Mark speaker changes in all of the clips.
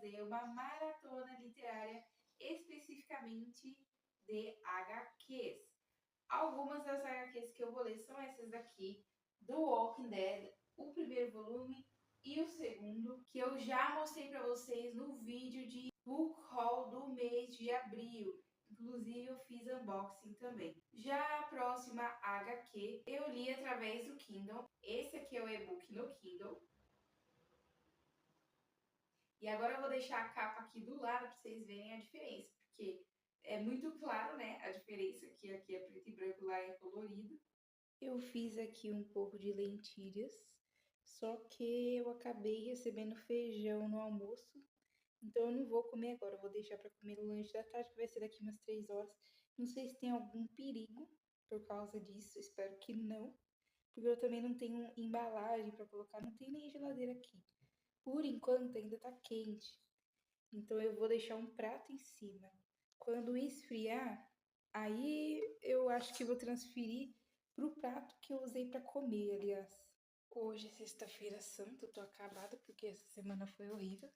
Speaker 1: fazer uma maratona literária especificamente de HQs. Algumas das HQs que eu vou ler são essas daqui, do Walking Dead, o primeiro volume e o segundo, que eu já mostrei para vocês no vídeo de book haul do mês de abril. Inclusive eu fiz unboxing também. Já a próxima HQ eu li através do Kindle. Esse aqui é o e-book no Kindle. E agora eu vou deixar a capa aqui do lado para vocês verem a diferença, porque é muito claro, né, a diferença que aqui é preto e branco, lá é colorido. Eu fiz aqui um pouco de lentilhas, só que eu acabei recebendo feijão no almoço, então eu não vou comer agora, eu vou deixar para comer no lanche da tarde, que vai ser daqui umas 3 horas. Não sei se tem algum perigo por causa disso, espero que não, porque eu também não tenho embalagem para colocar, não tem nem geladeira aqui. Por enquanto ainda tá quente, então eu vou deixar um prato em cima. Quando esfriar, aí eu acho que vou transferir pro prato que eu usei para comer, aliás. Hoje é sexta-feira santa, eu tô acabada porque essa semana foi horrível.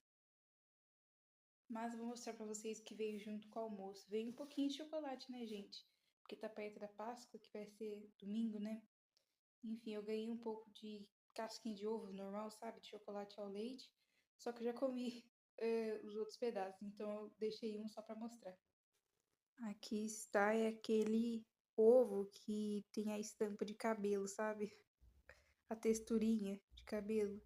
Speaker 1: Mas vou mostrar pra vocês que veio junto com o almoço. Veio um pouquinho de chocolate, né, gente? Porque tá perto da Páscoa, que vai ser domingo, né? Enfim, eu ganhei um pouco de casquinha de ovo normal, sabe? De chocolate ao leite. Só que eu já comi os outros pedaços, então eu deixei um só pra mostrar. Aqui está é aquele ovo que tem a estampa de cabelo, sabe? A texturinha de cabelo.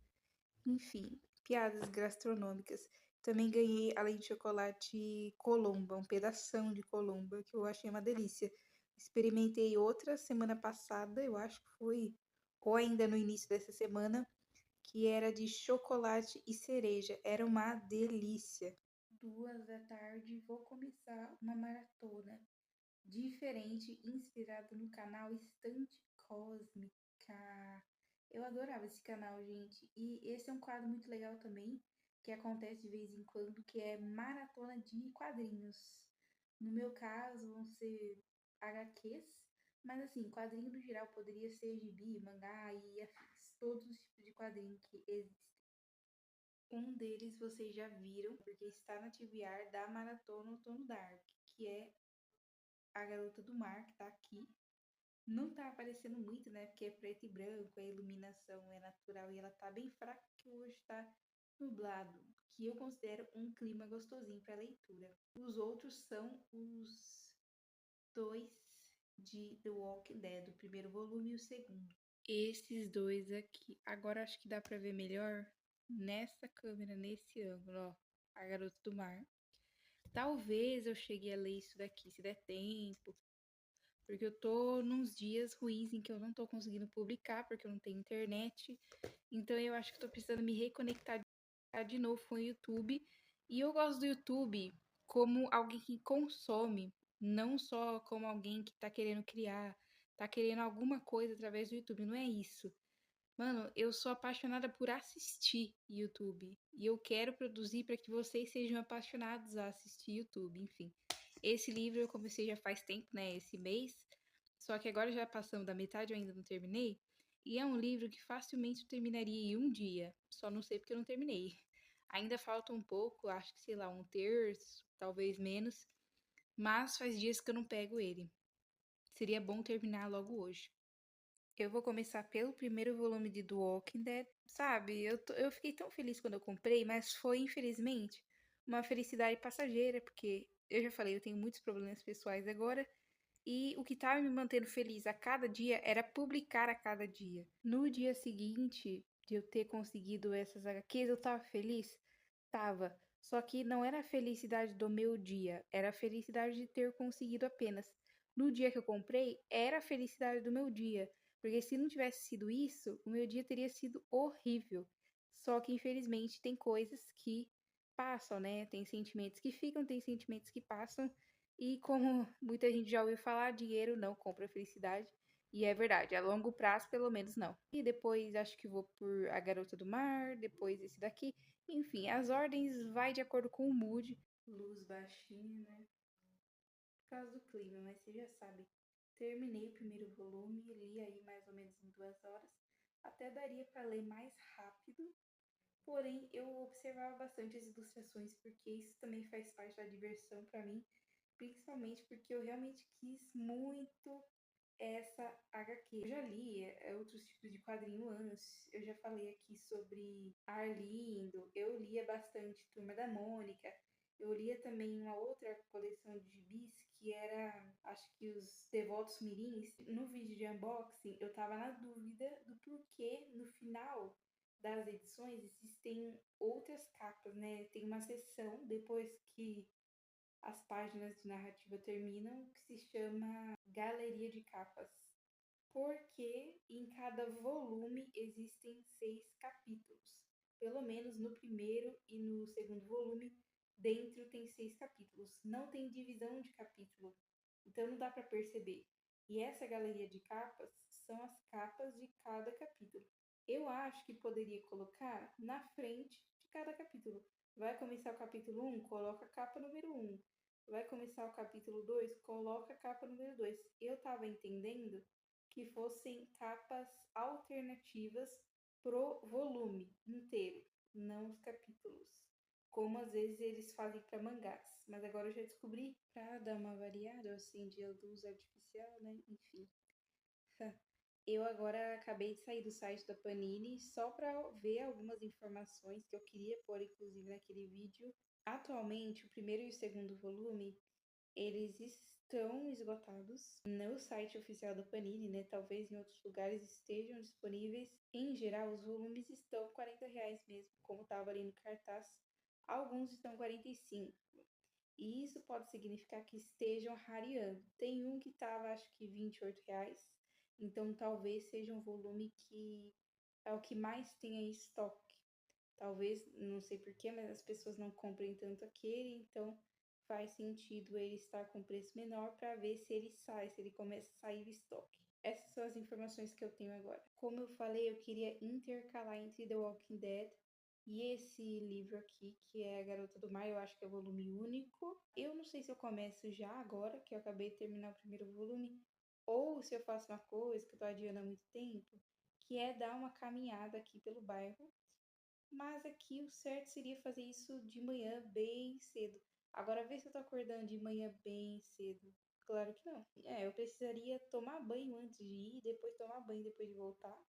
Speaker 1: Enfim, piadas gastronômicas. Também ganhei, além de chocolate, colomba, um pedação de colomba, que eu achei uma delícia. Experimentei outra semana passada, eu acho que foi, ou ainda no início dessa semana, que era de chocolate e cereja. Era uma delícia. 2 da tarde, vou começar uma maratona diferente, inspirado no canal Estante Cósmica. Eu adorava esse canal, gente. E esse é um quadro muito legal também, que acontece de vez em quando, que é maratona de quadrinhos. No meu caso, vão ser HQs, mas assim, quadrinho no geral poderia ser gibi, mangá e afins, todos os tipos de quadrinho que existem. Um deles vocês já viram, porque está na TBR da Maratona Outono Dark, que é A Garota do Mar, que tá aqui. Não tá aparecendo muito, né? Porque é preto e branco, a iluminação é natural e ela tá bem fraca, que hoje tá nublado, que eu considero um clima gostosinho para leitura. Os outros são os dois de The Walking Dead, o primeiro volume e o segundo. Esses dois aqui. Agora acho que dá para ver melhor nessa câmera, nesse ângulo, ó. A Garota do Mar. Talvez eu chegue a ler isso daqui, se der tempo. Porque eu tô nos dias ruins em que eu não tô conseguindo publicar, porque eu não tenho internet. Então eu acho que tô precisando me reconectar de novo com o YouTube. E eu gosto do YouTube como alguém que consome, não só como alguém que tá querendo criar, tá querendo alguma coisa através do YouTube. Não é isso. Mano, eu sou apaixonada por assistir YouTube. E eu quero produzir para que vocês sejam apaixonados a assistir YouTube, enfim. Esse livro eu comecei já faz tempo, né? Esse mês. Só que agora já passamos da metade, eu ainda não terminei. E é um livro que facilmente eu terminaria em um dia. Só não sei porque eu não terminei. Ainda falta um pouco, acho que sei lá, um terço, talvez menos. Mas faz dias que eu não pego ele. Seria bom terminar logo hoje. Eu vou começar pelo primeiro volume de The Walking Dead. Sabe, eu fiquei tão feliz quando eu comprei, mas foi, infelizmente, uma felicidade passageira, porque eu já falei, eu tenho muitos problemas pessoais agora, e o que estava me mantendo feliz a cada dia era publicar a cada dia. No dia seguinte de eu ter conseguido essas HQs, eu tava feliz? Tava. Só que não era a felicidade do meu dia, era a felicidade de ter conseguido apenas. No dia que eu comprei, era a felicidade do meu dia. Porque se não tivesse sido isso, o meu dia teria sido horrível. Só que infelizmente tem coisas que passam, né? Tem sentimentos que ficam, tem sentimentos que passam. E como muita gente já ouviu falar, dinheiro não compra felicidade. E é verdade, a longo prazo, pelo menos não. E depois acho que vou por A Garota do Mar, depois esse daqui. Enfim, as ordens vai de acordo com o mood. Luz baixinha, né? Por causa do clima, mas você já sabe. Terminei o primeiro volume, li aí mais ou menos em 2 horas. Até daria para ler mais rápido, Porém, eu observava bastante as ilustrações, porque isso também faz parte da diversão para mim, principalmente porque eu realmente quis muito essa HQ. Eu já li outros tipos de quadrinho antes, eu já falei aqui sobre Arlindo, eu lia bastante Turma da Mônica, eu lia também uma outra coleção de gibis que era, acho que os Devotos Mirins. No vídeo de unboxing, eu tava na dúvida do porquê no final das edições existem outras capas, né? Tem uma seção depois que as páginas de narrativa terminam que se chama Galeria de Capas, porque em cada volume existem 6 capítulos. Pelo menos no primeiro e no segundo volume, dentro tem 6 capítulos. Não tem divisão de capítulo, então não dá para perceber. E essa galeria de capas são as capas de cada capítulo. Eu acho que poderia colocar na frente de cada capítulo. Vai começar o capítulo 1, coloca a capa número 1. Vai começar o capítulo 2, coloca a capa número 2. Eu estava entendendo que fossem capas alternativas pro volume inteiro, não os capítulos, como às vezes eles fazem para mangás. Mas agora eu já descobri, para dar uma variada, eu acendi a luz artificial, né? Enfim. Eu agora acabei de sair do site da Panini só para ver algumas informações que eu queria pôr, inclusive, naquele vídeo. Atualmente, o primeiro e o segundo volume eles estão esgotados no site oficial da Panini, né? Talvez em outros lugares estejam disponíveis. Em geral, os volumes estão R$ 40 mesmo, como estava ali no cartaz. Alguns estão 45. E isso pode significar que estejam rareando. Tem um que estava, acho que R$ 28. Então talvez seja um volume que é o que mais tem em estoque. Talvez, não sei porquê, mas as pessoas não comprem tanto aquele, então faz sentido ele estar com preço menor para ver se ele sai, se ele começa a sair do estoque. Essas são as informações que eu tenho agora. Como eu falei, eu queria intercalar entre The Walking Dead e esse livro aqui, que é A Garota do Mar, eu acho que é o volume único. Eu não sei se eu começo já agora, que eu acabei de terminar o primeiro volume, ou se eu faço uma coisa que eu tô adiando há muito tempo, que é dar uma caminhada aqui pelo bairro. Mas aqui o certo seria fazer isso de manhã bem cedo. Agora vê se eu tô acordando de manhã bem cedo. Claro que não. Eu precisaria tomar banho antes de ir, depois tomar banho depois de voltar.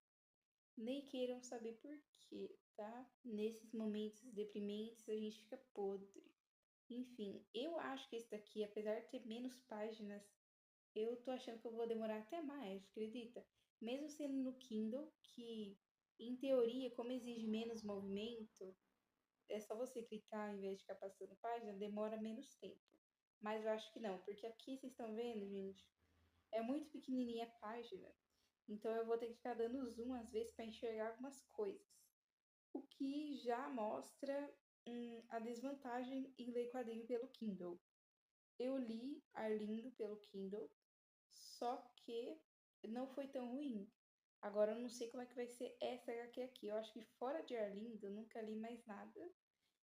Speaker 1: Nem queiram saber por quê, tá? Nesses momentos deprimentes a gente fica podre. Enfim, eu acho que esse daqui, apesar de ter menos páginas, eu tô achando que eu vou demorar até mais, acredita? Mesmo sendo no Kindle, que em teoria, como exige menos movimento, é só você clicar ao invés de ficar passando página, demora menos tempo. Mas eu acho que não, porque aqui vocês estão vendo, gente, é muito pequenininha a página. Então eu vou ter que ficar dando zoom às vezes para enxergar algumas coisas. O que já mostra a desvantagem em ler quadrinho pelo Kindle. Eu li Arlindo pelo Kindle, só que não foi tão ruim. Agora eu não sei como é que vai ser essa HQ aqui. Eu acho que fora de Arlindo eu nunca li mais nada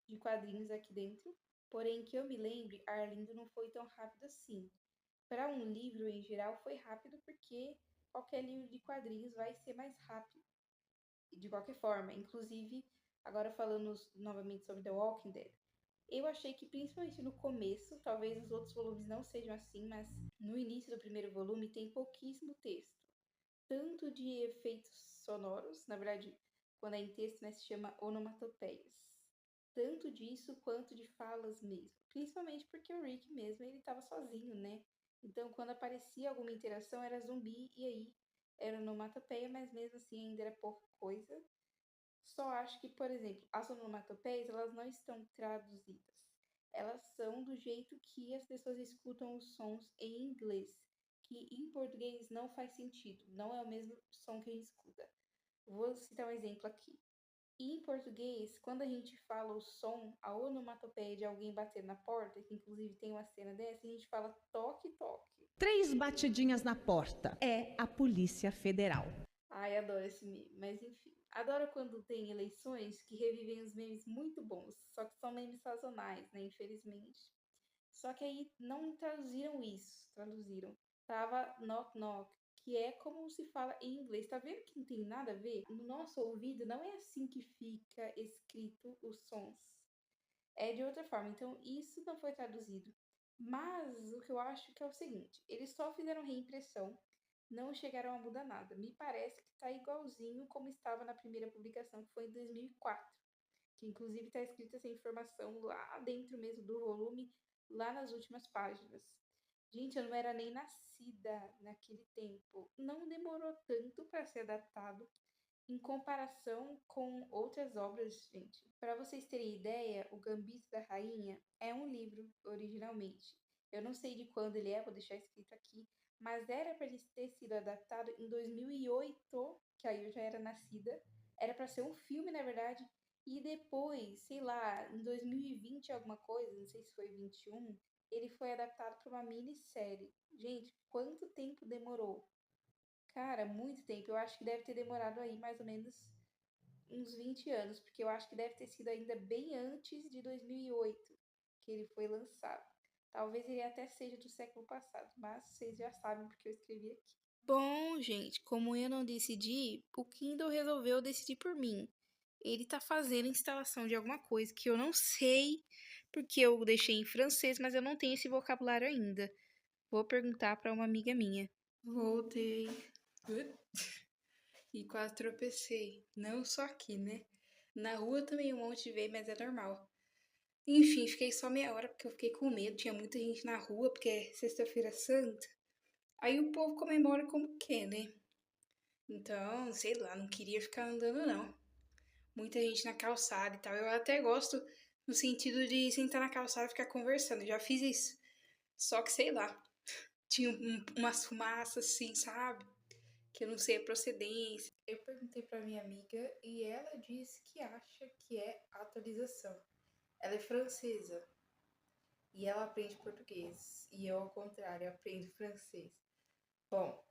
Speaker 1: de quadrinhos aqui dentro. Porém, que eu me lembre, Arlindo não foi tão rápido assim. Para um livro em geral foi rápido porque qualquer livro de quadrinhos vai ser mais rápido. De qualquer forma, inclusive, agora falando novamente sobre The Walking Dead, eu achei que principalmente no começo, talvez os outros volumes não sejam assim, mas no início do primeiro volume tem pouquíssimo texto. Tanto de efeitos sonoros, na verdade, quando é em texto, né, se chama onomatopeias. Tanto disso quanto de falas mesmo. Principalmente porque o Rick mesmo, ele estava sozinho, né? Então, quando aparecia alguma interação, era zumbi e aí era onomatopeia, mas mesmo assim ainda era pouca coisa. Só acho que, por exemplo, as onomatopeias, elas não estão traduzidas. Elas são do jeito que as pessoas escutam os sons em inglês, que em português não faz sentido, não é o mesmo som que a gente escuta. Vou citar um exemplo aqui. Em português, quando a gente fala o som, a onomatopeia de alguém bater na porta, que inclusive tem uma cena dessa, a gente fala toque, toque.
Speaker 2: 3 batidinhas na porta. É a Polícia Federal.
Speaker 1: Ai, adoro esse meme, mas enfim. Adoro quando tem eleições que revivem os memes muito bons, só que são memes sazonais, né, infelizmente. Só que aí não traduziram isso, traduziram. Tava knock knock, que é como se fala em inglês. Tá vendo que não tem nada a ver? No nosso ouvido não é assim que fica escrito os sons. É de outra forma. Então, isso não foi traduzido. Mas o que eu acho que é o seguinte: eles só fizeram reimpressão, não chegaram a mudar nada. Me parece que tá igualzinho como estava na primeira publicação, que foi em 2004. Que inclusive está escrita essa informação lá dentro mesmo do volume, lá nas últimas páginas. Gente, eu não era nem nascida naquele tempo. Não demorou tanto para ser adaptado em comparação com outras obras, gente. Para vocês terem ideia, O Gambito da Rainha é um livro originalmente. Eu não sei de quando ele é, vou deixar escrito aqui, mas era para ele ter sido adaptado em 2008, que aí eu já era nascida. Era para ser um filme, na verdade, e depois, sei lá, em 2020 alguma coisa, não sei se foi 21, ele foi adaptado para uma minissérie. Gente, quanto tempo demorou? Cara, muito tempo. Eu acho que deve ter demorado aí mais ou menos uns 20 anos, porque eu acho que deve ter sido ainda bem antes de 2008 que ele foi lançado. Talvez ele até seja do século passado, mas vocês já sabem porque eu escrevi aqui. Bom, gente, como eu não decidi, o Kindle resolveu decidir por mim. Ele tá fazendo instalação de alguma coisa que eu não sei, porque eu deixei em francês, mas eu não tenho esse vocabulário ainda. Vou perguntar para uma amiga minha. Voltei. E quase tropecei. Não só aqui, né? Na rua também um monte de vez, mas é normal. Enfim, fiquei só meia hora porque eu fiquei com medo. Tinha muita gente na rua, porque é sexta-feira santa. Aí o povo comemora como quer, né? Então, sei lá, não queria ficar andando, não. Muita gente na calçada e tal. Eu até gosto no sentido de sentar na calçada e ficar conversando. Eu já fiz isso. Só que, sei lá, tinha umas fumaças assim, sabe? Que eu não sei a procedência. Eu perguntei para minha amiga e ela disse que acha que é atualização. Ela é francesa e ela aprende português. E eu, ao contrário, aprendo francês. Bom,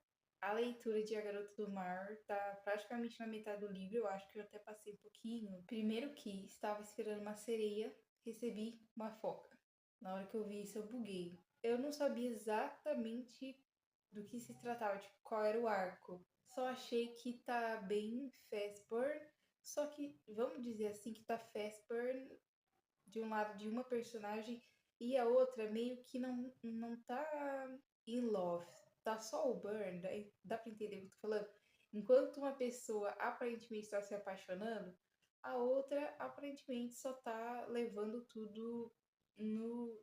Speaker 1: a leitura de A Garota do Mar tá praticamente na metade do livro. Eu acho que eu até passei um pouquinho. Primeiro que estava esperando uma sereia, recebi uma foca. Na hora que eu vi isso, eu buguei. Eu não sabia exatamente do que se tratava, tipo, qual era o arco. Só achei que tá bem fast burn, só que vamos dizer assim que tá fast burn de um lado de uma personagem e a outra meio que não tá in love. Tá só o burn, daí dá pra entender o que eu tô falando? Enquanto uma pessoa aparentemente está se apaixonando, a outra aparentemente só tá levando tudo no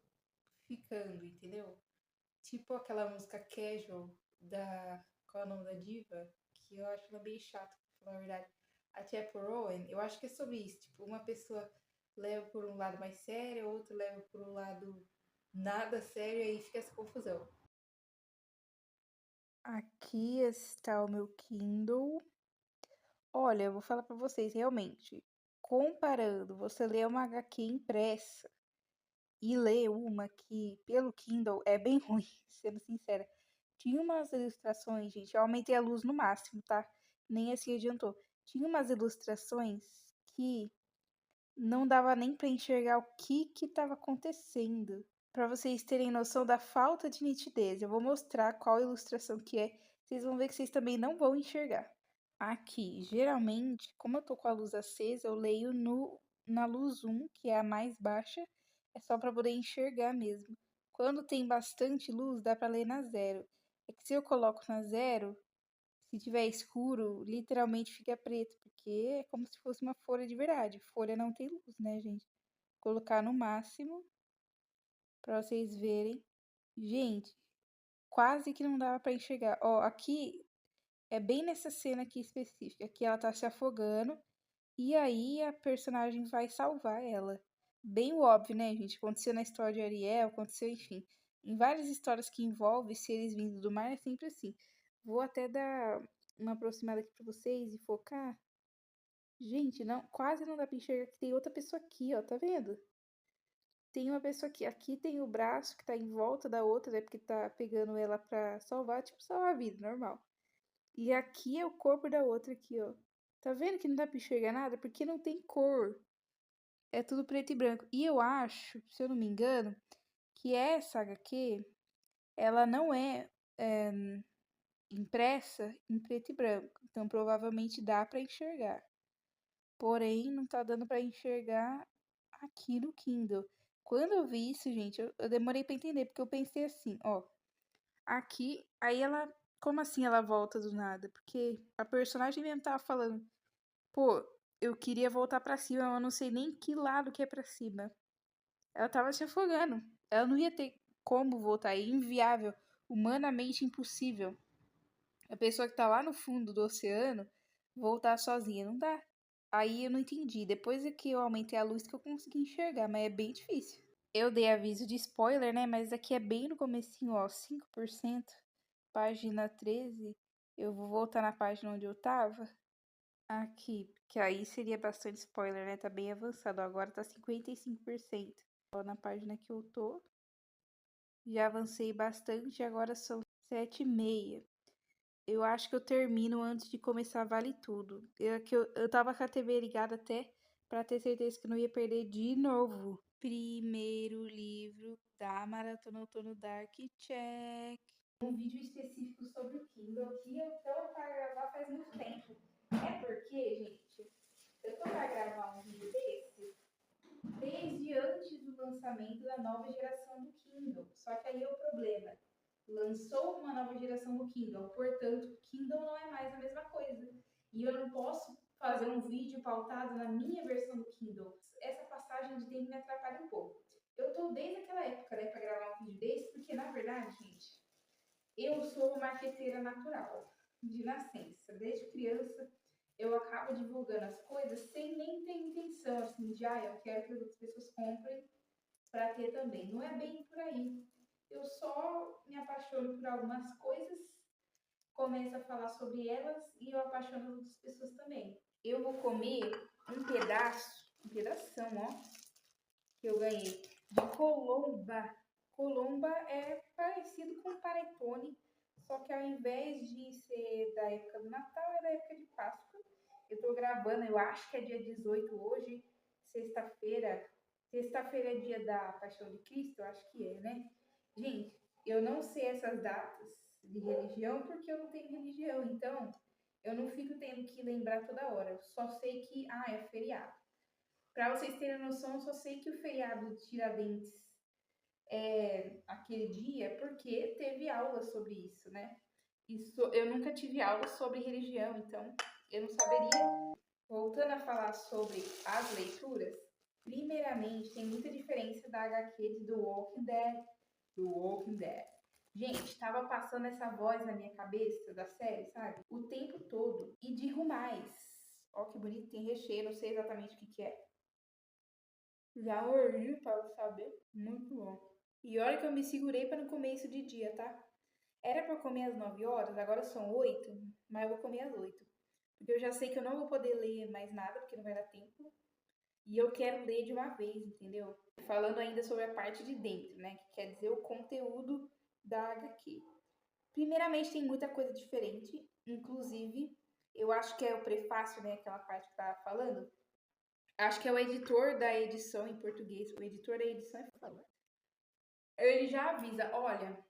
Speaker 1: ficando, entendeu? Tipo aquela música Casual da. Qual é o nome da diva? Que eu acho ela bem chata, pra falar a verdade. A Chappell Rowan, eu acho que é sobre isso. Tipo, uma pessoa leva por um lado mais sério, a outra leva por um lado nada sério, e aí fica essa confusão. Aqui está o meu Kindle. Olha, eu vou falar pra vocês, realmente, comparando você ler uma HQ impressa e ler uma que, pelo Kindle, é bem ruim, sendo sincera. Tinha umas ilustrações, gente, eu aumentei a luz no máximo, tá? Nem assim adiantou. Tinha umas ilustrações que não dava nem pra enxergar o que estava acontecendo. Pra vocês terem noção da falta de nitidez, eu vou mostrar qual ilustração que é. Vocês vão ver que vocês também não vão enxergar. Aqui, geralmente, como eu tô com a luz acesa, eu leio na luz 1, que é a mais baixa, é só para poder enxergar mesmo. Quando tem bastante luz, dá para ler na 0. É que se eu coloco na 0, se tiver escuro, literalmente fica preto, porque é como se fosse uma folha de verdade. Folha não tem luz, né, gente? Vou colocar no máximo para vocês verem. Gente, quase que não dava para enxergar. Ó, aqui é bem nessa cena aqui específica, que ela tá se afogando e aí a personagem vai salvar ela. Bem óbvio, né, gente? Aconteceu na história de Ariel, aconteceu, enfim. Em várias histórias que envolvem seres vindos do mar é sempre assim. Vou até dar uma aproximada aqui pra vocês e focar. Gente, não, quase não dá pra enxergar que tem outra pessoa aqui, ó, tá vendo? Tem uma pessoa aqui. Aqui tem o braço que tá em volta da outra, né? Porque tá pegando ela pra salvar, tipo, salvar a vida, normal. E aqui é o corpo da outra aqui, ó. Tá vendo que não dá pra enxergar nada? Porque não tem cor. É tudo preto e branco. E eu acho, se eu não me engano, que essa HQ, ela não é impressa em preto e branco, então provavelmente dá para enxergar. Porém, não tá dando para enxergar aqui no Kindle. Quando eu vi isso, gente, eu demorei para entender, porque eu pensei assim, ó, aqui, aí ela, como assim ela volta do nada? Porque a personagem mesmo tava falando, pô, eu queria voltar para cima, mas eu não sei nem que lado que é para cima. Ela tava se afogando. Ela não ia ter como voltar, é inviável, humanamente impossível. A pessoa que tá lá no fundo do oceano voltar sozinha, não dá. Aí eu não entendi. Depois é que eu aumentei a luz que eu consegui enxergar, mas é bem difícil. Eu dei aviso de spoiler, né? Mas aqui é bem no comecinho, ó, 5%, página 13. Eu vou voltar na página onde eu tava. Aqui, que aí seria bastante spoiler, né? Tá bem avançado. Agora tá 55%. Ó, na página que eu tô. Já avancei bastante, agora são 7h30. Eu acho que eu termino antes de começar Vale Tudo. Eu tava com a TV ligada até pra ter certeza que não ia perder de novo. Primeiro livro da Maratona Outono Dark Check. Um vídeo específico sobre o Kindle que eu tô pra gravar faz muito tempo. É porque, gente, eu tô pra gravar um vídeo desse desde antes do lançamento da nova geração do Kindle. Só que aí é o problema. Lançou uma nova geração do Kindle, portanto, o Kindle não é mais a mesma coisa. E eu não posso fazer um vídeo pautado na minha versão do Kindle. Essa passagem de tempo me atrapalha um pouco. Eu tô desde aquela época, né, para gravar um vídeo desse, porque na verdade, gente, eu sou marqueteira natural, de nascença. Desde criança, eu acabo divulgando as coisas sem nem ter intenção, assim, de, eu quero que as outras pessoas comprem para ter também. Não é bem por aí. Eu só me apaixono por algumas coisas, começo a falar sobre elas e eu apaixono outras pessoas também. Eu vou comer um pedação, ó, que eu ganhei de colomba. Colomba é parecido com panetone, só que ao invés de ser da época do Natal, é da época de Páscoa. Eu tô gravando, eu acho que é dia 18 hoje, sexta-feira. Sexta-feira é dia da Paixão de Cristo, eu acho que é, né? Gente, eu não sei essas datas de religião porque eu não tenho religião, então eu não fico tendo que lembrar toda hora. Eu só sei que, é feriado. Para vocês terem noção, eu só sei que o feriado de Tiradentes é aquele dia porque teve aula sobre isso, né? Isso, eu nunca tive aula sobre religião, então eu não saberia. Voltando a falar sobre as leituras, primeiramente tem muita diferença da HQ de The Walking Dead. The Walking Dead. Gente, tava passando essa voz na minha cabeça da série, sabe? O tempo todo. E digo mais. Ó, que bonito, tem recheio, não sei exatamente o que é. Já orei para saber. Muito bom. E olha que eu me segurei para não comer isso de dia, tá? Era para comer às 9 horas, agora são 8, mas eu vou comer às 8. Porque eu já sei que eu não vou poder ler mais nada, porque não vai dar tempo. E eu quero ler de uma vez, entendeu? Falando ainda sobre a parte de dentro, né? Que quer dizer o conteúdo da HQ. Primeiramente, tem muita coisa diferente. Inclusive, eu acho que é o prefácio, né? Aquela parte que eu tava falando. Acho que é o editor da edição em português. O editor da edição é foda. Ele já avisa, olha,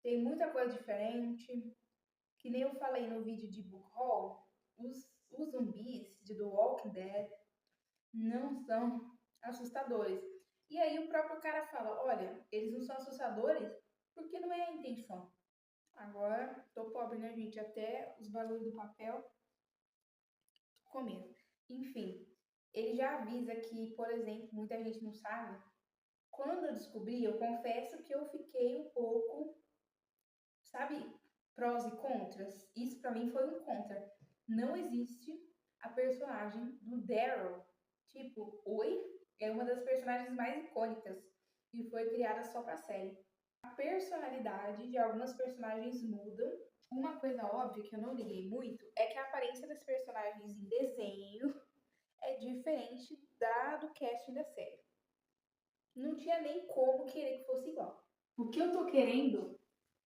Speaker 1: tem muita coisa diferente. Que nem eu falei no vídeo de Book Haul, os zumbis de The Walking Dead não são assustadores. E aí o próprio cara fala, olha, eles não são assustadores porque não é a intenção. Agora, tô pobre, né, gente? Até os bagulhos do papel, comendo. Enfim, ele já avisa que, por exemplo, muita gente não sabe. Quando eu descobri, eu confesso que eu fiquei um pouco, sabe, prós e contras. Isso pra mim foi um contra. Não existe a personagem do Daryl. Tipo, oi? É uma das personagens mais icônicas e foi criada só pra série. A personalidade de algumas personagens mudam. Uma coisa óbvia que eu não liguei muito é que a aparência das personagens em desenho é diferente do casting da série. Não tinha nem como querer que fosse igual. O que eu tô querendo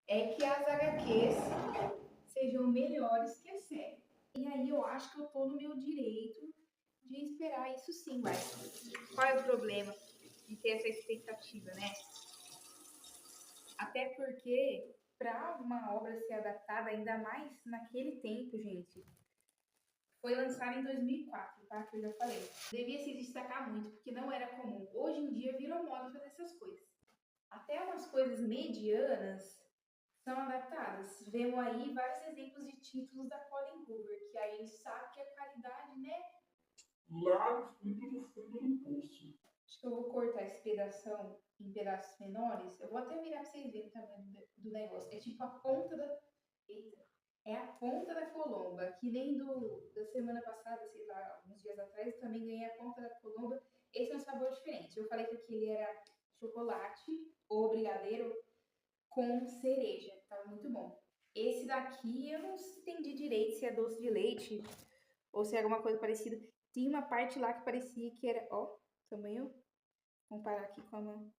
Speaker 1: é que as HQs sejam melhores que a série. E aí eu acho que eu tô no meu direito de esperar isso sim, mas qual é o problema de ter essa expectativa, né? Até porque para uma obra ser adaptada, ainda mais naquele tempo, gente, foi lançado em 2004, tá? Que eu já falei. Devia se destacar muito, porque não era comum. Hoje em dia virou moda fazer essas coisas. Até umas coisas medianas são adaptadas. Vemos aí vários exemplos de títulos da Colin Hoover, que aí a gente sabe que a qualidade, né? Lá no fundo do poço. Acho que eu vou cortar esse pedação em pedaços menores. Eu vou até virar pra vocês verem o tamanho do negócio. É tipo a ponta da... Eita. É a ponta da colomba, que nem da semana passada, sei lá, uns dias atrás, eu também ganhei a ponta da colomba. Esse é um sabor diferente. Eu falei que aquele era chocolate ou brigadeiro com cereja. Tava muito bom. Esse daqui eu não entendi direito se é doce de leite ou se é alguma coisa parecida. Tinha uma parte lá que parecia que era, ó, tamanho, comparar aqui com a mão.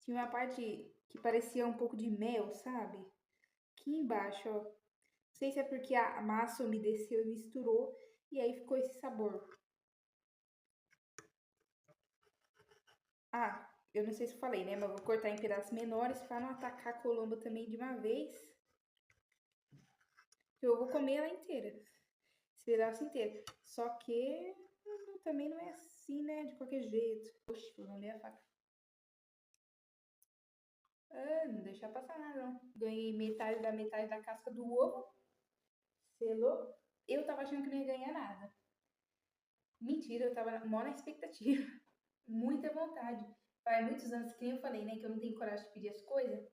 Speaker 1: Tinha uma parte que parecia um pouco de mel, sabe? Aqui embaixo, ó. Não sei se é porque a massa umedeceu e misturou e aí ficou esse sabor. Ah, eu não sei se eu falei, né? Mas eu vou cortar em pedaços menores para não atacar a colomba também de uma vez. Eu vou comer ela inteira. Esse pedaço inteiro. Só que também não é assim, né? De qualquer jeito. Oxi, vou lamber a faca. Ah, não deixar passar nada, não. Ganhei metade da casca do ovo. Selou. Eu tava achando que não ia ganhar nada. Mentira, eu tava mó na expectativa. Muita vontade. Faz muitos anos, que eu falei, né? Que eu não tenho coragem de pedir as coisas.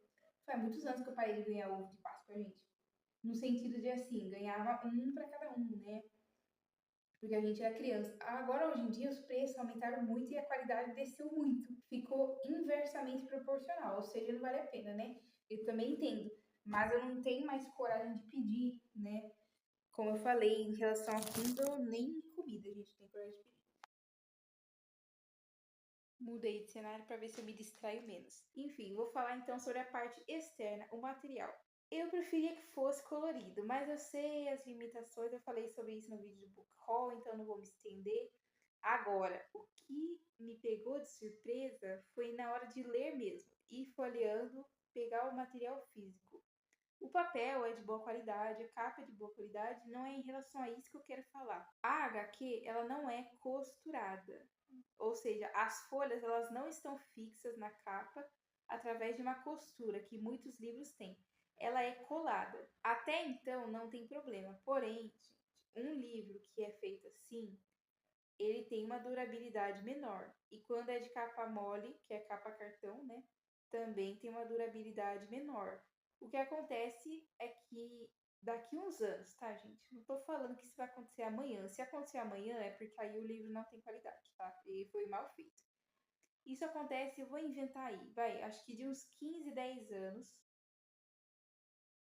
Speaker 1: Faz muitos anos que eu parei de ganhar ovo de Páscoa, gente. No sentido de, assim, ganhava um pra cada um, né? Porque a gente era criança. Agora, hoje em dia, os preços aumentaram muito e a qualidade desceu muito. Ficou inversamente proporcional, ou seja, não vale a pena, né? Eu também entendo, mas eu não tenho mais coragem de pedir, né? Como eu falei, em relação a Kindle, nem comida a gente tem coragem de pedir. Mudei de cenário para ver se eu me distraio menos. Enfim, vou falar então sobre a parte externa, o material. Eu preferia que fosse colorido, mas eu sei as limitações, eu falei sobre isso no vídeo do Book Haul, então não vou me estender. Agora, o que me pegou de surpresa foi na hora de ler mesmo, ir folheando, pegar o material físico. O papel é de boa qualidade, a capa é de boa qualidade, não é em relação a isso que eu quero falar. A HQ, ela não é costurada, ou seja, as folhas elas não estão fixas na capa através de uma costura que muitos livros têm. Ela é colada. Até então não tem problema. Porém, gente, um livro que é feito assim, ele tem uma durabilidade menor. E quando é de capa mole, que é capa cartão, né, também tem uma durabilidade menor. O que acontece é que daqui uns anos, tá, gente? Não tô falando que isso vai acontecer amanhã. Se acontecer amanhã é porque aí o livro não tem qualidade, tá? E foi mal feito. Isso acontece, eu vou inventar aí, vai, acho que de uns 15, 10 anos,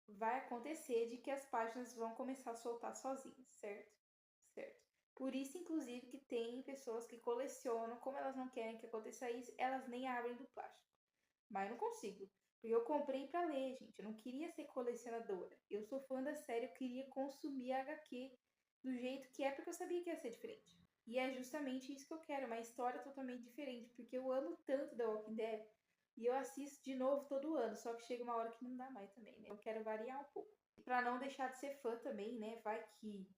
Speaker 1: vai acontecer de que as páginas vão começar a soltar sozinhas, certo? Certo. Por isso, inclusive, que tem pessoas que colecionam, como elas não querem que aconteça isso, elas nem abrem do plástico. Mas eu não consigo. Porque eu comprei pra ler, gente. Eu não queria ser colecionadora. Eu sou fã da série, eu queria consumir a HQ do jeito que é, porque eu sabia que ia ser diferente. E é justamente isso que eu quero, uma história totalmente diferente, porque eu amo tanto The Walking Dead e eu assisto de novo todo ano, só que chega uma hora que não dá mais também, né? Eu quero variar um pouco. E pra não deixar de ser fã também, né? Vai que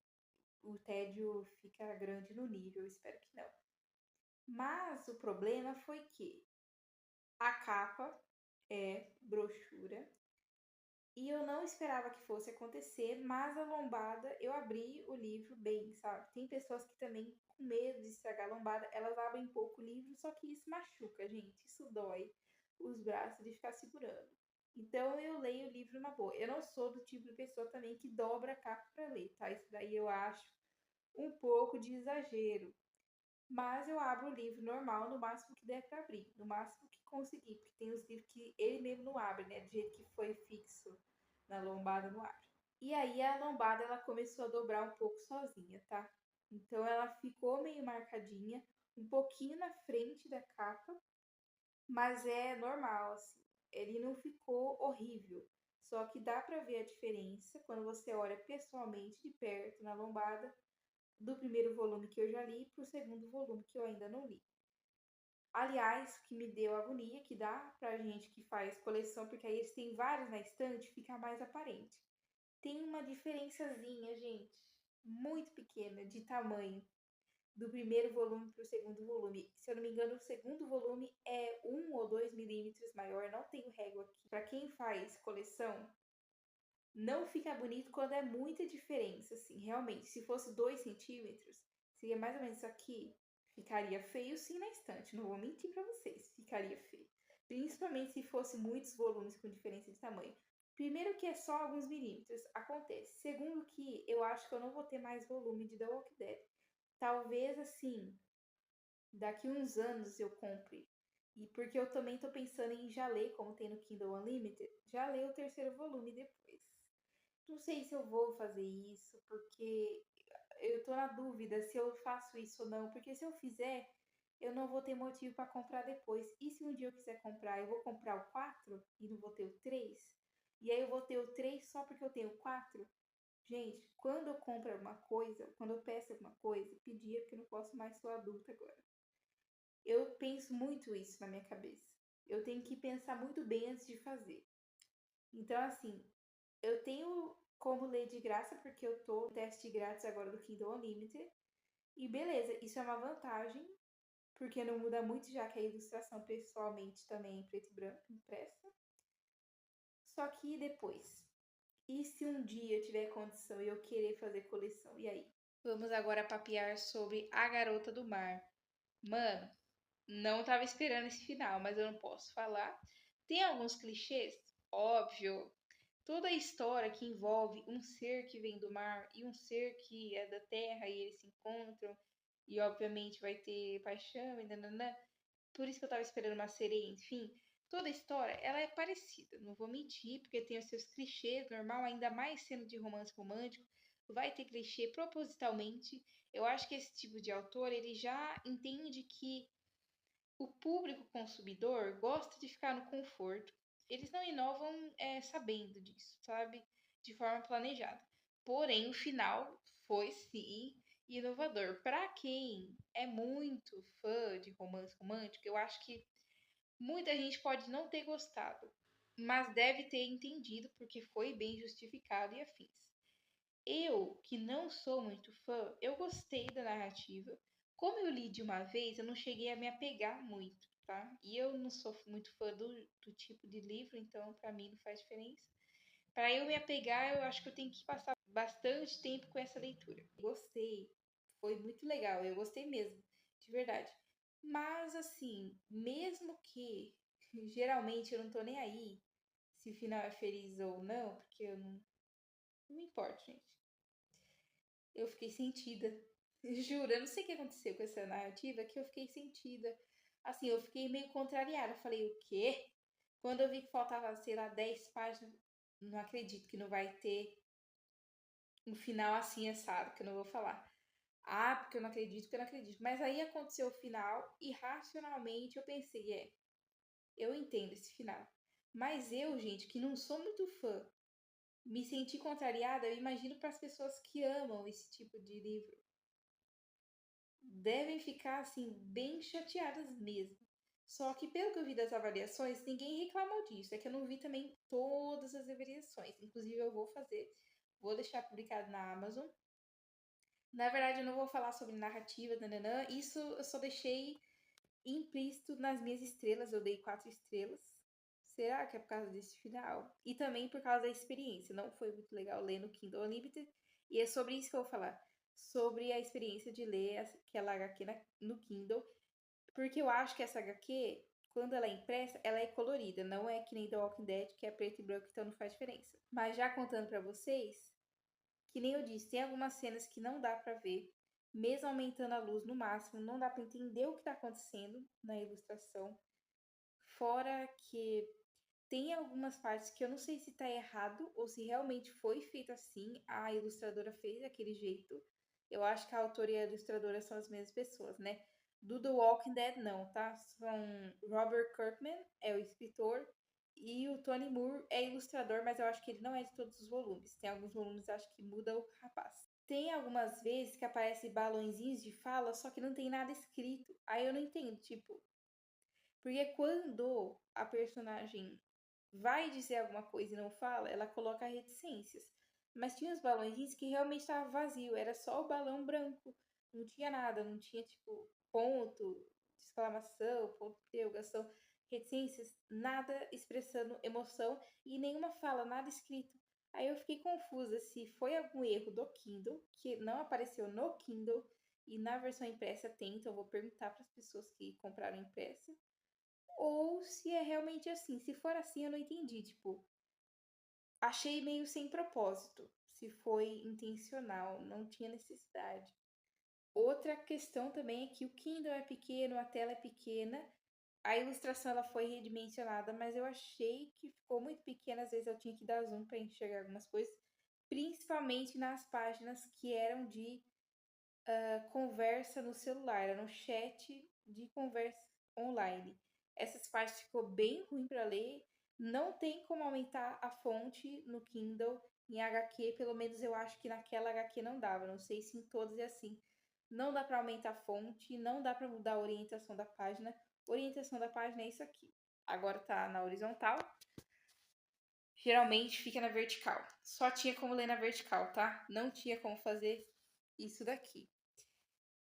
Speaker 1: o tédio fica grande no nível, eu espero que não. Mas o problema foi que a capa é brochura e eu não esperava que fosse acontecer, mas a lombada, eu abri o livro bem, sabe? Tem pessoas que também, com medo de estragar a lombada, elas abrem pouco o livro, só que isso machuca, gente. Isso dói os braços de ficar segurando. Então eu leio o livro numa boa. Eu não sou do tipo de pessoa também que dobra a capa para ler, tá? Isso daí eu acho um pouco de exagero. Mas eu abro o livro normal, no máximo que der para abrir, no máximo que conseguir, porque tem os livros que ele mesmo não abre, né? Do jeito que foi fixo na lombada, não abre. E aí a lombada ela começou a dobrar um pouco sozinha, tá? Então ela ficou meio marcadinha, um pouquinho na frente da capa, mas é normal, assim. Ele não ficou horrível. Só que dá para ver a diferença quando você olha pessoalmente de perto na lombada do primeiro volume que eu já li para o segundo volume que eu ainda não li. Aliás, que me deu agonia, que dá pra gente que faz coleção, porque aí eles têm vários na estante, fica mais aparente. Tem uma diferençazinha, gente, muito pequena de tamanho do primeiro volume para o segundo volume. Se eu não me engano, o segundo volume é 1 ou 2 milímetros maior. Não tenho régua aqui. Para quem faz coleção, não fica bonito quando é muita diferença, assim, realmente. Se fosse 2 centímetros, seria mais ou menos isso aqui. Ficaria feio sim na estante, não vou mentir para vocês, ficaria feio. Principalmente se fosse muitos volumes com diferença de tamanho. Primeiro que é só alguns milímetros, acontece. Segundo que eu acho que eu não vou ter mais volume de The Walking Dead. Talvez assim, daqui uns anos eu compre. E porque eu também tô pensando em já ler, como tem no Kindle Unlimited, já ler o terceiro volume depois. Não sei se eu vou fazer isso, porque eu tô na dúvida se eu faço isso ou não, porque se eu fizer, eu não vou ter motivo para comprar depois. E se um dia eu quiser comprar, eu vou comprar o 4 e não vou ter o 3? E aí eu vou ter o 3 só porque eu tenho o 4? Gente, quando eu compro alguma coisa, quando eu peço alguma coisa, pedir porque eu não posso mais, sou adulta agora. Eu penso muito isso na minha cabeça. Eu tenho que pensar muito bem antes de fazer. Então, assim, eu tenho como ler de graça porque eu tô no teste grátis agora do Kindle Unlimited. E beleza, isso é uma vantagem, porque não muda muito já que a ilustração pessoalmente também é em preto e branco, impressa. Só que depois, e se um dia eu tiver condição e eu querer fazer coleção, e aí? Vamos agora papear sobre A Garota do Mar. Mano, não tava esperando esse final, mas eu não posso falar. Tem alguns clichês? Óbvio. Toda a história que envolve um ser que vem do mar e um ser que é da terra e eles se encontram e obviamente vai ter paixão e nananã. Por isso que eu tava esperando uma sereia, enfim. Toda a história, ela é parecida, não vou mentir, porque tem os seus clichês, normal, ainda mais sendo de romance romântico, vai ter clichê propositalmente. Eu acho que esse tipo de autor, ele já entende que o público consumidor gosta de ficar no conforto. Eles não inovam sabendo disso, sabe? De forma planejada. Porém, o final foi sim inovador. Para quem é muito fã de romance romântico, eu acho que muita gente pode não ter gostado, mas deve ter entendido porque foi bem justificado e afins. Eu, que não sou muito fã, eu gostei da narrativa. Como eu li de uma vez, eu não cheguei a me apegar muito, tá? E eu não sou muito fã do tipo de livro, então para mim não faz diferença. Para eu me apegar, eu acho que eu tenho que passar bastante tempo com essa leitura. Gostei, foi muito legal, eu gostei mesmo, de verdade. Mas assim, mesmo que geralmente eu não tô nem aí se o final é feliz ou não, porque eu não me importo, gente. Eu fiquei sentida. Juro, eu não sei o que aconteceu com essa narrativa, que eu fiquei sentida. Assim, eu fiquei meio contrariada. Falei, o quê? Quando eu vi que faltava, sei lá, 10 páginas, não acredito que não vai ter um final assim assado, que eu não vou falar. Ah, porque eu não acredito, porque eu não acredito. Mas aí aconteceu o final e racionalmente eu pensei, eu entendo esse final. Mas eu, gente, que não sou muito fã, me senti contrariada, eu imagino para as pessoas que amam esse tipo de livro. Devem ficar assim bem chateadas mesmo. Só que pelo que eu vi das avaliações, ninguém reclamou disso. É que eu não vi também todas as avaliações. Inclusive eu vou fazer, vou deixar publicado na Amazon. Na verdade, eu não vou falar sobre narrativa, nananã. Isso eu só deixei implícito nas minhas estrelas. Eu dei 4 estrelas. Será que é por causa desse final? E também por causa da experiência. Não foi muito legal ler no Kindle Unlimited. E é sobre isso que eu vou falar. Sobre a experiência de ler aquela HQ no Kindle. Porque eu acho que essa HQ, quando ela é impressa, ela é colorida. Não é que nem The Walking Dead, que é preto e branco, então não faz diferença. Mas já contando pra vocês, que nem eu disse, tem algumas cenas que não dá pra ver. Mesmo aumentando a luz no máximo, não dá pra entender o que tá acontecendo na ilustração. Fora que tem algumas partes que eu não sei se tá errado ou se realmente foi feito assim. A ilustradora fez daquele jeito. Eu acho que a autora e a ilustradora são as mesmas pessoas, né? Do The Walking Dead, não, tá? São Robert Kirkman, é o escritor, e o Tony Moore é ilustrador, mas eu acho que ele não é de todos os volumes. Tem alguns volumes, acho que muda o rapaz. Tem algumas vezes que aparecem balõezinhos de fala, só que não tem nada escrito. Aí eu não entendo, tipo, Porque quando a personagem vai dizer alguma coisa e não fala, ela coloca reticências. Mas tinha os balõezinhos que realmente estava vazio, era só o balão branco. Não tinha nada, não tinha tipo ponto de exclamação, ponto de interrogação, reticências, nada expressando emoção e nenhuma fala, nada escrito. Aí eu fiquei confusa se foi algum erro do Kindle, que não apareceu no Kindle e na versão impressa tem, então eu vou perguntar para as pessoas que compraram impressa, ou se é realmente assim. Se for assim, eu não entendi, tipo, achei meio sem propósito. Se foi intencional, não tinha necessidade. Outra questão também é que o Kindle é pequeno, a tela é pequena, a ilustração ela foi redimensionada, mas eu achei que ficou muito pequena, às vezes eu tinha que dar zoom para enxergar algumas coisas, principalmente nas páginas que eram de conversa no celular, era no chat de conversa online. Essas partes ficou bem ruim para ler, não tem como aumentar a fonte no Kindle em HQ, pelo menos eu acho que naquela HQ não dava, não sei se em todas é assim. Não dá para aumentar a fonte, não dá para mudar a orientação da página. A orientação da página é isso aqui. Agora tá na horizontal. Geralmente fica na vertical. Só tinha como ler na vertical, tá? Não tinha como fazer isso daqui.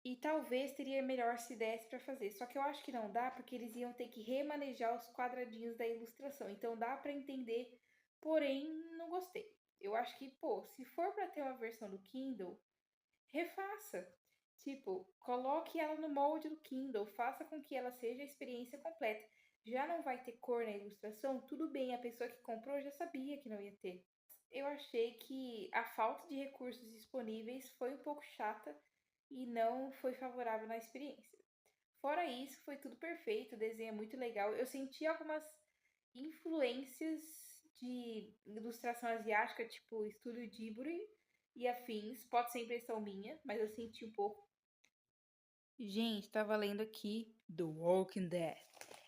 Speaker 1: E talvez teria melhor se desse para fazer. Só que eu acho que não dá porque eles iam ter que remanejar os quadradinhos da ilustração. Então dá para entender, porém não gostei. Eu acho que, pô, se for para ter uma versão do Kindle, refaça. Tipo, coloque ela no molde do Kindle, faça com que ela seja a experiência completa. Já não vai ter cor na ilustração? Tudo bem, a pessoa que comprou já sabia que não ia ter. Eu achei que a falta de recursos disponíveis foi um pouco chata e não foi favorável na experiência. Fora isso, foi tudo perfeito, o desenho é muito legal. Eu senti algumas influências de ilustração asiática, tipo Estúdio Ghibli e afins. Pode ser impressão minha, mas eu senti um pouco. Gente, tava lendo aqui The Walking Dead.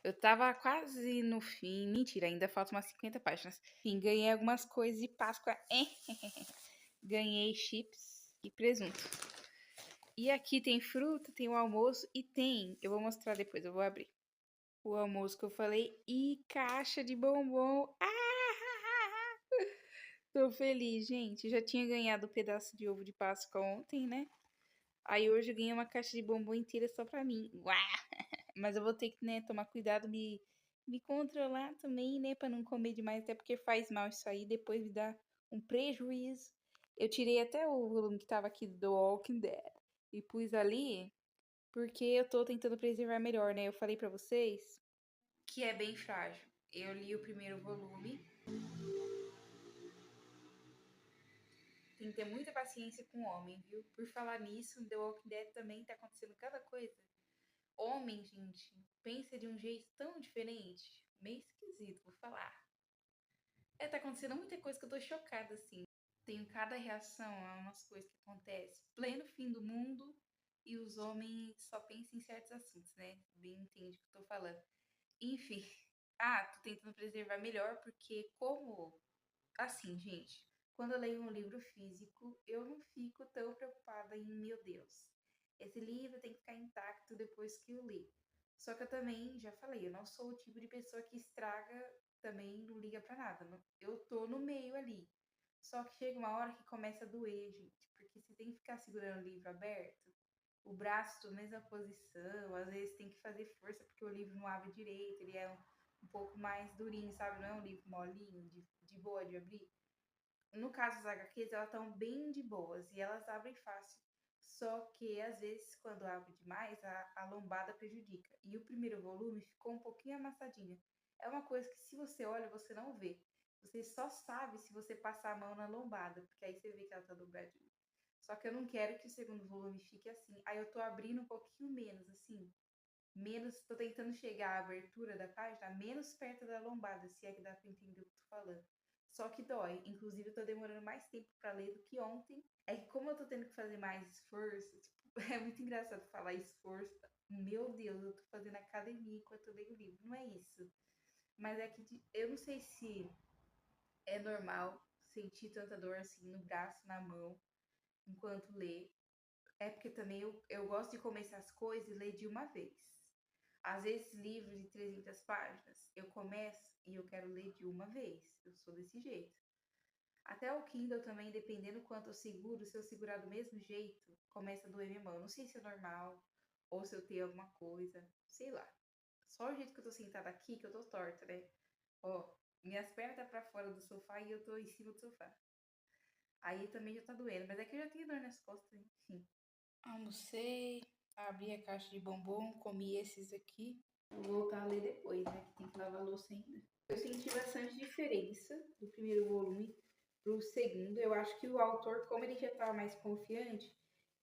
Speaker 1: Eu tava quase no fim. Mentira, ainda faltam umas 50 páginas. Enfim, ganhei algumas coisas de Páscoa. Ganhei chips e presunto. E aqui tem fruta, tem o almoço e tem. Eu vou mostrar depois, eu vou abrir. O almoço que eu falei e caixa de bombom. Tô feliz, gente. Já tinha ganhado um pedaço de ovo de Páscoa ontem, né? Aí hoje eu ganhei uma caixa de bombom inteira só pra mim. Uau! Mas eu vou ter que, né, tomar cuidado, me controlar também, né, pra não comer demais, até porque faz mal isso aí, depois me dá um prejuízo. Eu tirei até o volume que tava aqui do Walking Dead e pus ali porque eu tô tentando preservar melhor, né? Eu falei pra vocês que é bem frágil. Eu li o primeiro volume. Tem que ter muita paciência com o homem, viu? Por falar nisso, no The Walking Dead também tá acontecendo cada coisa. Homem, gente, pensa de um jeito tão diferente. Meio esquisito, vou falar. Tá acontecendo muita coisa que eu tô chocada, assim. Tenho cada reação a umas coisas que acontecem. Pleno fim do mundo e os homens só pensam em certos assuntos, né? Bem entende o que eu tô falando. Enfim. Tô tentando preservar melhor porque como... Assim, gente, quando eu leio um livro físico, eu não fico tão preocupada em, meu Deus, esse livro tem que ficar intacto depois que eu li. Só que eu também, já falei, eu não sou o tipo de pessoa que estraga, também não liga pra nada. Eu tô no meio ali. Só que chega uma hora que começa a doer, gente, porque você tem que ficar segurando o livro aberto, o braço na mesma posição, às vezes tem que fazer força porque o livro não abre direito, ele é um pouco mais durinho, sabe? Não é um livro molinho, de boa de abrir. No caso das HQs, elas estão bem de boas e elas abrem fácil. Só que, às vezes, quando abre demais, a lombada prejudica. E o primeiro volume ficou um pouquinho amassadinho. É uma coisa que, se você olha, você não vê. Você só sabe se você passar a mão na lombada, porque aí você vê que ela tá dobradinha. Só que eu não quero que o segundo volume fique assim. Aí eu tô abrindo um pouquinho menos, assim. Menos, tô tentando chegar à abertura da página menos perto da lombada, se é que dá pra entender o que eu tô falando. Só que dói. Inclusive, eu tô demorando mais tempo pra ler do que ontem. É que como eu tô tendo que fazer mais esforço, tipo, é muito engraçado falar esforço. Meu Deus, eu tô fazendo academia enquanto eu leio o livro. Não é isso. Mas é que eu não sei se é normal sentir tanta dor assim no braço, na mão, enquanto lê. É porque também eu gosto de começar as coisas e ler de uma vez. Às vezes, livros de 300 páginas, eu começo e eu quero ler de uma vez. Eu sou desse jeito. Até o Kindle também, dependendo quanto eu seguro, se eu segurar do mesmo jeito, começa a doer minha mão. Não sei se é normal ou se eu tenho alguma coisa, sei lá. Só o jeito que eu tô sentada aqui, que eu tô torta, né? Ó, minhas pernas tá pra fora do sofá e eu tô em cima do sofá. Aí também já tá doendo, mas é que eu já tenho dor nas costas, enfim. Almocei, abri a caixa de bombom, comi esses aqui. Vou voltar a ler depois, né? Que tem que lavar a louça ainda. Eu senti bastante diferença do primeiro volume pro segundo. Eu acho que o autor, como ele já estava mais confiante,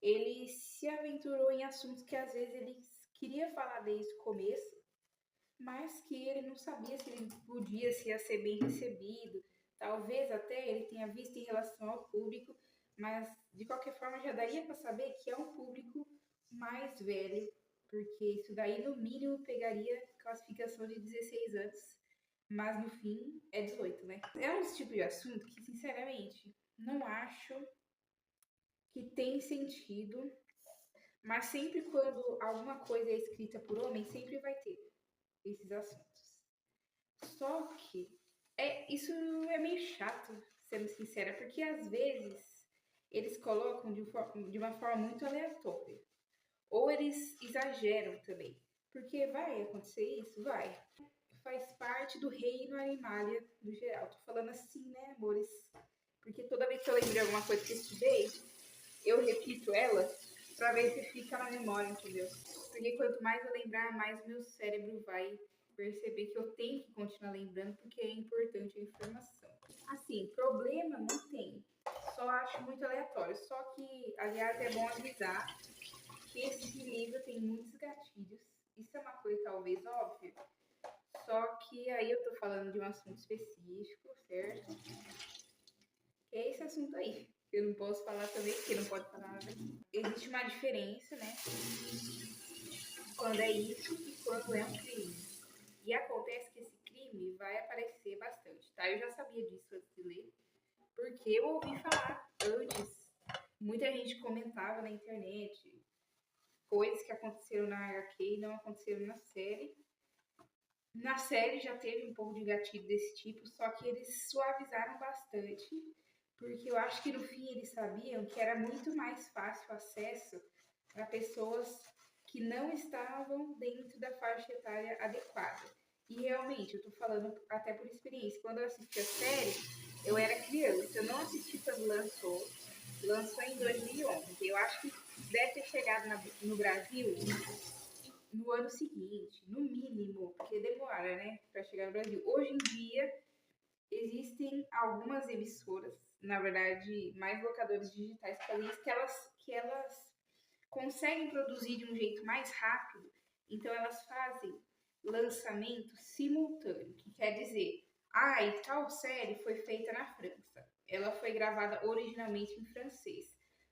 Speaker 1: ele se aventurou em assuntos que às vezes ele queria falar desde o começo, mas que ele não sabia se ele podia, se ia ser bem recebido. Talvez até ele tenha visto em relação ao público, mas de qualquer forma já daria para saber que é um público mais velho, porque isso daí no mínimo pegaria classificação de 16 anos, mas no fim é 18, né? É um tipo de assunto que, sinceramente, não acho que tem sentido, mas sempre quando alguma coisa é escrita por homem, sempre vai ter esses assuntos. Só que isso é meio chato, sendo sincera, porque às vezes eles colocam de uma forma muito aleatória. Ou eles exageram também. Porque vai acontecer isso? Vai. Faz parte do reino animalia no geral. Tô falando assim, né, amores? Porque toda vez que eu lembro de alguma coisa que eu estudei, eu repito ela pra ver se fica na memória, entendeu? Porque quanto mais eu lembrar, mais meu cérebro vai perceber que eu tenho que continuar lembrando porque é importante a informação. Assim, problema não tem. Só acho muito aleatório. Só que, aliás, é bom avisar que esse livro tem muitos gatilhos. Isso é uma coisa talvez óbvia. Só que aí eu tô falando de um assunto específico, certo? Que é esse assunto aí. Eu não posso falar também, porque não pode falar nada aqui. Existe uma diferença, né? Quando é isso e quando é um crime. E acontece que esse crime vai aparecer bastante, tá? Eu já sabia disso antes de ler, porque eu ouvi falar antes. Muita gente comentava na internet coisas que aconteceram na HQ e não aconteceram na série. Na série já teve um pouco de gatilho desse tipo, só que eles suavizaram bastante, porque eu acho que no fim eles sabiam que era muito mais fácil o acesso para pessoas que não estavam dentro da faixa etária adequada. E realmente, eu tô falando até por experiência, quando eu assisti a série, eu era criança, eu não assisti quando lançou em 2011. Eu acho que deve ter chegado no Brasil no ano seguinte, no mínimo, porque demora, né, para chegar no Brasil. Hoje em dia, existem algumas emissoras, na verdade, mais locadores digitais que fazem isso, que elas conseguem produzir de um jeito mais rápido, então elas fazem lançamento simultâneo, que quer dizer, e tal série foi feita na França, ela foi gravada originalmente em francês,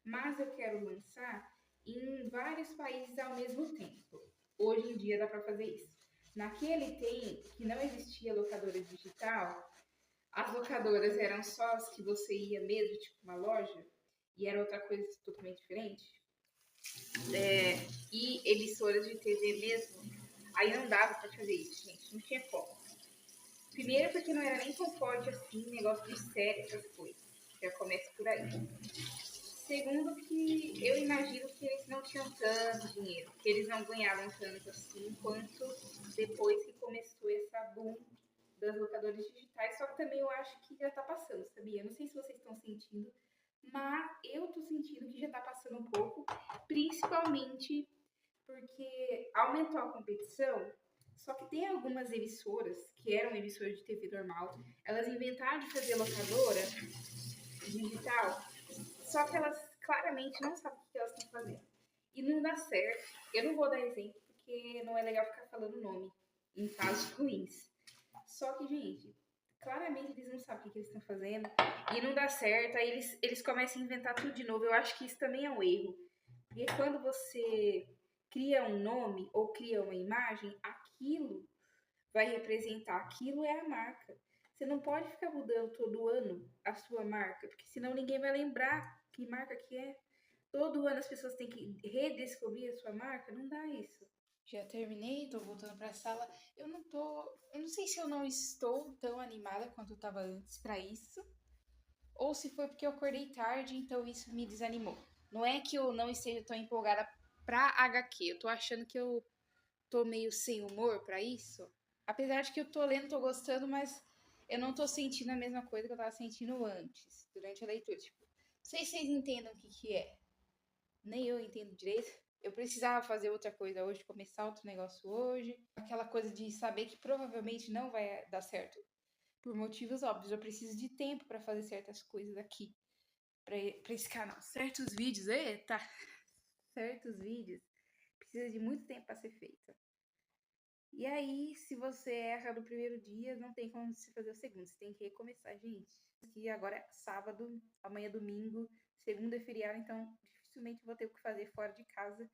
Speaker 1: mas eu quero lançar em vários países ao mesmo tempo. Hoje em dia dá para fazer isso. Naquele tempo que não existia locadora digital, as locadoras eram só as que você ia mesmo, tipo uma loja, e era outra coisa totalmente diferente. E emissoras de TV mesmo, aí não dava pra fazer isso, gente, não tinha como. Primeiro porque não era nem tão forte assim, negócio de série, essas coisas. Já começa por aí. Segundo que eu imagino que eles não tinham tanto dinheiro, que eles não ganhavam tanto assim, quanto depois que começou essa boom das locadoras digitais, só que também eu acho que já tá passando, sabia? Não sei se vocês estão sentindo, mas eu tô sentindo que já tá passando um pouco, principalmente porque aumentou a competição, só que tem algumas emissoras, que eram emissoras de TV normal, elas inventaram de fazer locadora digital, só que elas claramente não sabem o que elas estão fazendo. E não dá certo. Eu não vou dar exemplo, porque não é legal ficar falando nome em casos ruins. Só que, gente, claramente eles não sabem o que eles estão fazendo e não dá certo, aí eles começam a inventar tudo de novo. Eu acho que isso também é um erro. Porque quando você cria um nome ou cria uma imagem, aquilo vai representar, aquilo é a marca. Você não pode ficar mudando todo ano a sua marca, porque senão ninguém vai lembrar que marca que é. Todo ano as pessoas têm que redescobrir a sua marca, não dá isso. Já terminei, tô voltando pra sala. Eu não sei se eu não estou tão animada quanto eu tava antes pra isso, ou se foi porque eu acordei tarde, então isso me desanimou. Não é que eu não esteja tão empolgada pra HQ, eu tô achando que eu tô meio sem humor pra isso. Apesar de que eu tô lendo, tô gostando, mas eu não tô sentindo a mesma coisa que eu tava sentindo antes, durante a leitura. Tipo, não sei se vocês entendem o que que é. Nem eu entendo direito. Eu precisava fazer outra coisa hoje, começar outro negócio hoje. Aquela coisa de saber que provavelmente não vai dar certo. Por motivos óbvios, eu preciso de tempo pra fazer certas coisas aqui, pra esse canal. Certos vídeos, eita! Certos vídeos precisa de muito tempo pra ser feito. E aí, se você erra no primeiro dia, não tem como você fazer o segundo. Você tem que recomeçar, gente. Que agora é sábado, amanhã é domingo, segunda é feriado, então dificilmente vou ter o que fazer fora de casa.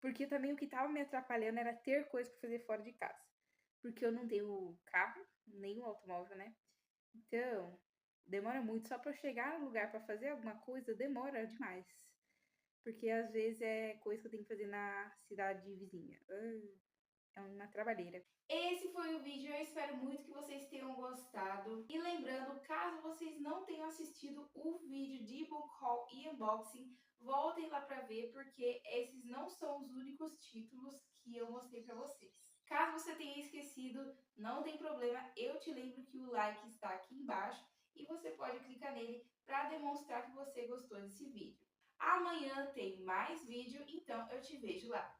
Speaker 1: Porque também o que tava me atrapalhando era ter coisa pra fazer fora de casa. Porque eu não tenho carro, nenhum automóvel, né? Então, demora muito. Só pra eu chegar no lugar pra fazer alguma coisa, demora demais. Porque às vezes é coisa que eu tenho que fazer na cidade vizinha. É uma trabalheira. Esse foi o vídeo, eu espero muito que vocês tenham gostado. E lembrando, caso vocês não tenham assistido o vídeo de book haul e unboxing, voltem lá para ver, porque esses não são os únicos títulos que eu mostrei para vocês. Caso você tenha esquecido, não tem problema, eu te lembro que o like está aqui embaixo e você pode clicar nele para demonstrar que você gostou desse vídeo. Amanhã tem mais vídeo, então eu te vejo lá.